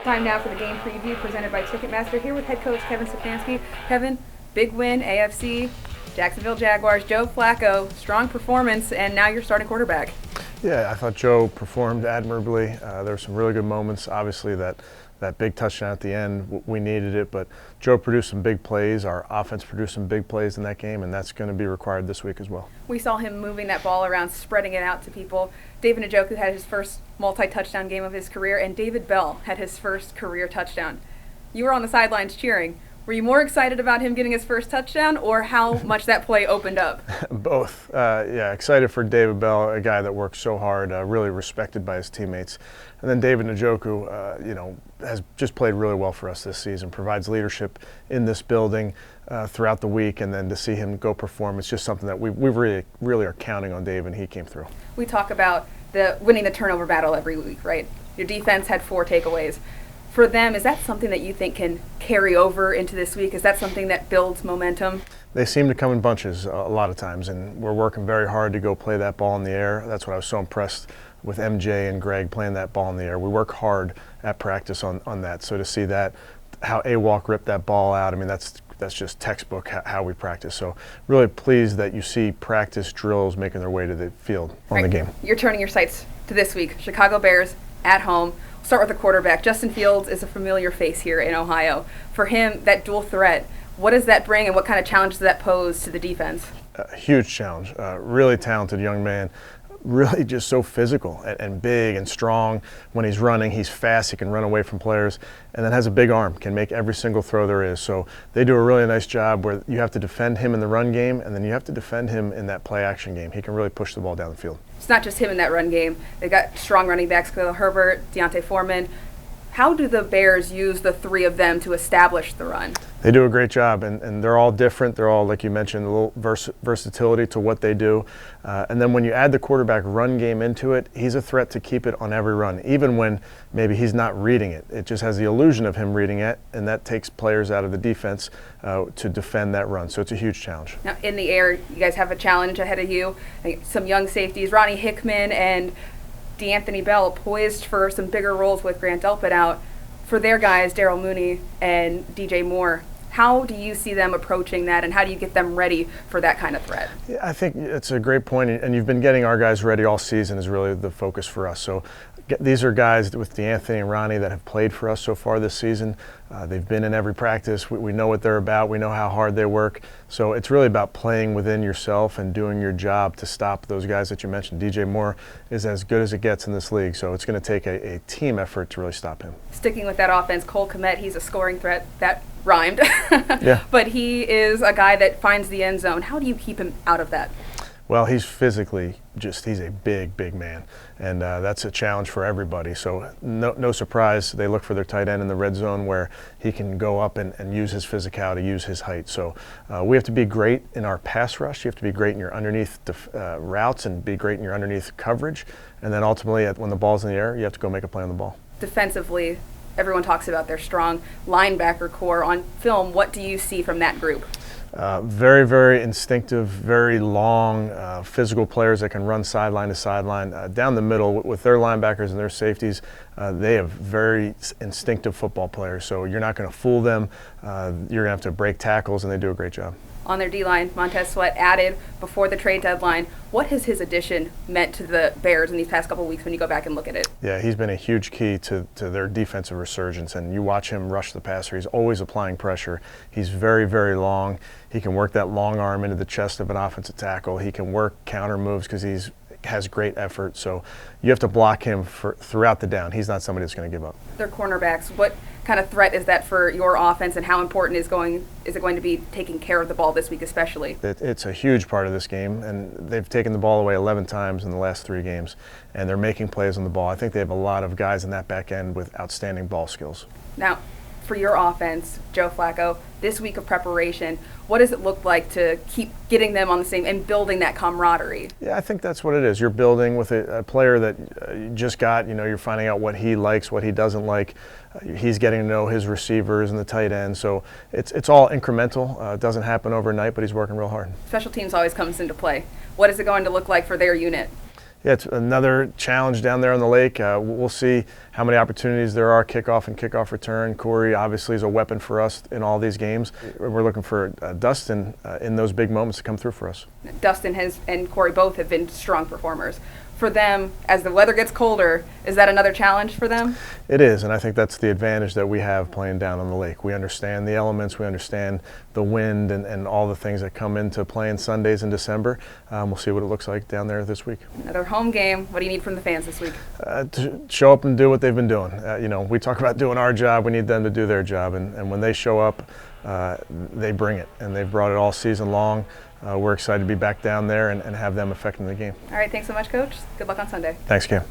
Time now for the game preview presented by Ticketmaster. Here with head coach Kevin Stefanski. Kevin, big win, AFC, Jacksonville Jaguars, Joe Flacco, strong performance, and now you're starting quarterback. Yeah, I thought Joe performed admirably. There were some really good moments. Obviously, that big touchdown at the end, we needed it, but Joe produced some big plays. Our offense produced some big plays in that game, and that's going to be required this week as well. We saw him moving that ball around, spreading it out to people. David Njoku had his first multi-touchdown game of his career, and David Bell had his first career touchdown. You were on the sidelines cheering. Were you more excited about him getting his first touchdown or how much that play opened up? Both. Yeah, excited for David Bell, a guy that works so hard, really respected by his teammates. And then David Njoku, has just played really well for us this season, provides leadership in this building throughout the week, and then to see him go perform, it's just something that we really are counting on Dave, and he came through. We talk about winning the turnover battle every week, right? Your defense had 4 takeaways. For them, is that something that you think can carry over into this week? Is that something that builds momentum? They seem to come in bunches a lot of times, and we're working very hard to go play that ball in the air. That's what I was so impressed with MJ and Greg playing that ball in the air. We work hard at practice on that. So to see that, how A-Walk ripped that ball out, I mean, that's just textbook how we practice. So really pleased that you see practice drills making their way to the field on the game. You're turning your sights to this week. Chicago Bears at home. Start with the quarterback. Justin Fields is a familiar face here in Ohio. For him, that dual threat, what does that bring and what kind of challenge does that pose to the defense? A huge challenge. Really talented young man. Really just so physical and big and strong. When he's running, he's fast, he can run away from players, and then has a big arm, can make every single throw there is. So they do a really nice job where you have to defend him in the run game, and then you have to defend him in that play action game. He can really push the ball down the field. It's not just him in that run game. They've got strong running backs, Khalil Herbert, Deontay Foreman. How do the Bears use the 3 of them to establish the run? They do a great job, and they're all different. They're all, like you mentioned, a little versatility to what they do. And then when you add the quarterback run game into it, he's a threat to keep it on every run, even when maybe he's not reading it. It just has the illusion of him reading it, and that takes players out of the defense to defend that run. So it's a huge challenge. Now, in the air, you guys have a challenge ahead of you. Some young safeties, Ronnie Hickman and D'Anthony Bell, poised for some bigger roles with Grant Delpit out. For their guys, Daryl Mooney and DJ Moore, how do you see them approaching that, and how do you get them ready for that kind of threat? Yeah, I think it's a great point, and you've been getting our guys ready all season is really the focus for us. So these are guys with D'Anthony and Ronnie that have played for us so far this season. They've been in every practice. We know what they're about. We know how hard they work. So it's really about playing within yourself and doing your job to stop those guys that you mentioned. DJ Moore is as good as it gets in this league, so it's going to take a team effort to really stop him. Sticking with that offense, Cole Kmet, he's a scoring threat. That rhymed. Yeah. But he is a guy that finds the end zone. How do you keep him out of that? Well, he's physically he's a big man, and that's a challenge for everybody. So no surprise, they look for their tight end in the red zone where he can go up and use his physicality, use his height. So we have to be great in our pass rush. You have to be great in your underneath routes and be great in your underneath coverage. And then ultimately, when the ball's in the air, you have to go make a play on the ball. Defensively, everyone talks about their strong linebacker core. On film, what do you see from that group? Very instinctive, very long, physical players that can run sideline to sideline. Down the middle with their linebackers and their safeties, they have very instinctive football players. So you're not going to fool them. You're going to have to break tackles, and they do a great job. On their D-line, Montez Sweat added before the trade deadline. What has his addition meant to the Bears in these past couple of weeks when you go back and look at it? Yeah, he's been a huge key to their defensive resurgence, and you watch him rush the passer. He's always applying pressure. He's very long. He can work that long arm into the chest of an offensive tackle. He can work counter moves because has great effort. So you have to block him throughout the down. He's not somebody that's going to give up. Their cornerbacks, what kind of threat is that for your offense, and how important is it going to be taking care of the ball this week especially? It's a huge part of this game, and they've taken the ball away 11 times in the last 3 games, and they're making plays on the ball. I think they have a lot of guys in that back end with outstanding ball skills. Now, for your offense, Joe Flacco, this week of preparation, what does it look like to keep getting them on the same and building that camaraderie? Yeah, I think that's what it is. You're building with a player that you just got, you're finding out what he likes, what he doesn't like. He's getting to know his receivers and the tight end. So it's all incremental. It doesn't happen overnight, but he's working real hard. Special teams always comes into play. What is it going to look like for their unit? Yeah, it's another challenge down there on the lake. We'll see how many opportunities there are, kickoff and kickoff return. Corey obviously is a weapon for us in all these games. We're looking for Dustin in those big moments to come through for us. Dustin and Corey both have been strong performers. For them, as the weather gets colder, is that another challenge for them? It is, and I think that's the advantage that we have playing down on the lake. We understand the elements, we understand the wind and all the things that come into playing Sundays in December. We'll see what it looks like down there this week. Another home game. What do you need from the fans this week? To show up and do what they've been doing. We talk about doing our job, we need them to do their job, and when they show up, they bring it, and they've brought it all season long. We're excited to be back down there and have them affecting the game. All right, thanks so much, Coach. Good luck on Sunday. Thanks, Cam.